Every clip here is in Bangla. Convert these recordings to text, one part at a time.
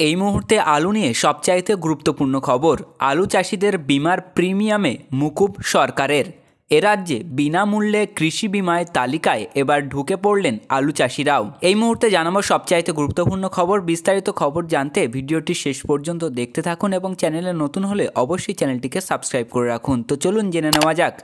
এই মুহূর্তে আলু নিয়ে সবচাইতে গুরুত্বপূর্ণ খবর। আলু চাষিদের বিমার প্রিমিয়ামে মুকুব সরকারের। এ রাজ্যে বিনামূল্যে কৃষি বিমায় তালিকায় এবার ঢুকে পড়লেন আলু চাষিরাও। এই মুহূর্তে জানাবো সবচাইতে গুরুত্বপূর্ণ খবর। বিস্তারিত খবর জানতে ভিডিওটি শেষ পর্যন্ত দেখতে থাকুন এবং চ্যানেলে নতুন হলে অবশ্যই চ্যানেলটিকে সাবস্ক্রাইব করে রাখুন। তো চলুন জেনে নেওয়া যাক।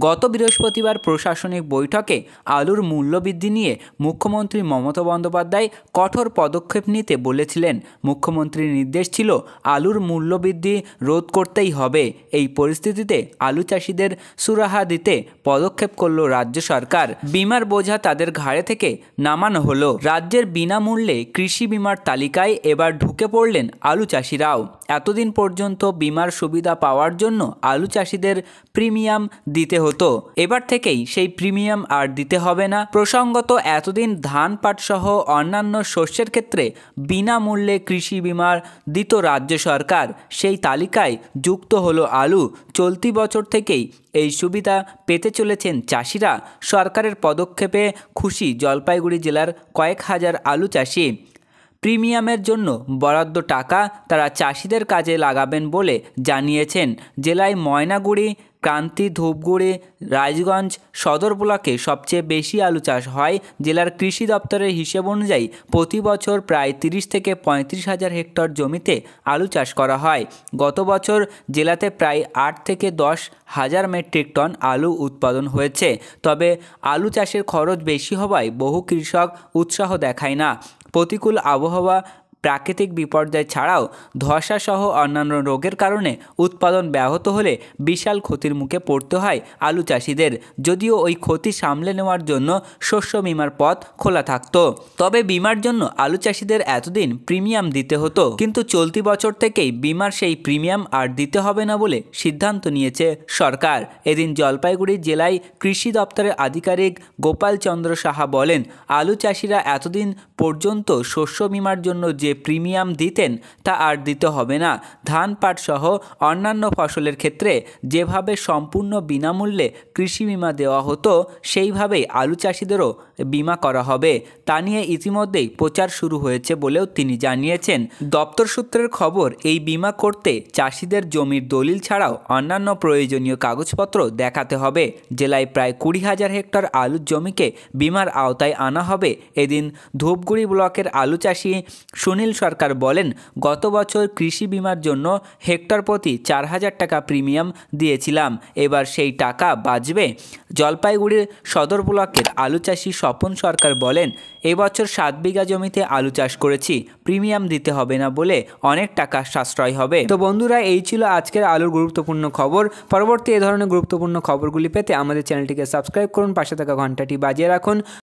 গত বৃহস্পতিবার প্রশাসনিক বৈঠকে আলুর মূল্যবৃদ্ধি নিয়ে মুখ্যমন্ত্রী মমতা বন্দ্যোপাধ্যায় কঠোর পদক্ষেপ নিতে বলেছিলেন। মুখ্যমন্ত্রীর নির্দেশ ছিল আলুর মূল্যবৃদ্ধি রোধ করতেই হবে। এই পরিস্থিতিতে আলু চাষিদের সুরাহা দিতে পদক্ষেপ করল রাজ্য সরকার। বিমার বোঝা তাদের ঘাড়ে থেকে নামানো হলো। রাজ্যের বিনামূল্যে কৃষি বিমার তালিকায় এবার ঢুকে পড়লেন আলু চাষিরাও। এতদিন পর্যন্ত বিমার সুবিধা পাওয়ার জন্য আলু চাষিদের প্রিমিয়াম দিতে হতো। এবার থেকেই সেই প্রিমিয়াম আর দিতে হবে না। প্রসঙ্গত, এতদিন ধান পাট সহ অন্যান্য শস্যের ক্ষেত্রে বিনামূল্যে কৃষি বিমার দিত রাজ্য সরকার। সেই তালিকায় যুক্ত হলো আলু। চলতি বছর থেকেই এই সুবিধা পেতে চলেছেন চাষিরা। সরকারের পদক্ষেপে খুশি জলপাইগুড়ি জেলার কয়েক হাজার আলু চাষি। প্রিমিয়ামের জন্য বরাদ্দ টাকা তারা চাষিদের কাজে লাগাবেন বলে জানিয়েছেন। জেলায় ময়নাগুড়ি, ক্রান্তি, ধূপগুড়ি, রাজগঞ্জ সদর ব্লকে সবচেয়ে বেশি আলু চাষ হয়। জেলার কৃষি দপ্তরের হিসেব অনুযায়ী প্রতি বছর প্রায় 30 থেকে 35 হাজার হেক্টর জমিতে আলু চাষ করা হয়। গত বছর জেলাতে প্রায় 8 থেকে 10 হাজার মেট্রিক টন আলু উৎপাদন হয়েছে। তবে আলু চাষের খরচ বেশি হওয়ায় বহু কৃষক উৎসাহ দেখায় না। প্রতিকূল আবহাওয়া, প্রাকৃতিক বিপর্যয় ছাড়াও ধসা সহ অন্যান্য রোগের কারণে উৎপাদন ব্যাহত হলে বিশাল ক্ষতির মুখে পড়তে হয় আলু চাষিদের। যদিও ওই ক্ষতি সামলে নেওয়ার জন্য শস্য বিমার পথ খোলা থাকতো, তবে বিমার জন্য আলু চাষিদের এতদিন প্রিমিয়াম দিতে হতো। কিন্তু চলতি বছর থেকেই বিমার সেই প্রিমিয়াম আর দিতে হবে না বলে সিদ্ধান্ত নিয়েছে সরকার। এদিন জলপাইগুড়ি জেলায় কৃষি দপ্তরের আধিকারিক গোপাল চন্দ্র সাহা বলেন, আলু চাষিরা এতদিন পর্যন্ত শস্য বিমার জন্য যে প্রিমিয়াম দিতেন তা আর দিতে হবে না। ধান পাট সহ অন্যান্য ফসলের ক্ষেত্রে যেভাবে সম্পূর্ণ বিনামূল্যে কৃষি বিমা দেওয়া হতো সেইভাবেই আলু চাষিদেরও বিমা করা হবে। তা নিয়ে ইতিমধ্যেই প্রচার শুরু হয়েছে বলেও তিনি জানিয়েছেন। দপ্তর সূত্রের খবর, এই বিমা করতে চাষিদের জমির দলিল ছাড়াও অন্যান্য প্রয়োজনীয় কাগজপত্র দেখাতে হবে। জেলায় প্রায় 20,000 হেক্টর আলুর জমিকে বিমার আওতায় আনা হবে। এদিন ধূপগুড়ি ব্লকের আলু চাষি সুনীল সরকার বলেন, গত বছর কৃষি বিমার জন্য হেক্টর প্রতি 4,000 টাকা প্রিমিয়াম দিয়েছিলাম, এবার সেই টাকা বাঁচবে। জলপাইগুড়ির সদর ব্লকের আলু চাষি স্বপন সরকার বলেন, এবছর 7 বিঘা জমিতে আলু চাষ করেছি, প্রিমিয়াম দিতে হবে না বলে অনেক টাকা সাশ্রয় হবে। তো বন্ধুরা, এই ছিল আজকের আলুর গুরুত্বপূর্ণ খবর। পরবর্তী এ ধরনের গুরুত্বপূর্ণ খবরগুলি পেতে আমাদের চ্যানেলটিকে সাবস্ক্রাইব করুন, পাশে থাকা ঘন্টাটি বাজিয়ে রাখুন।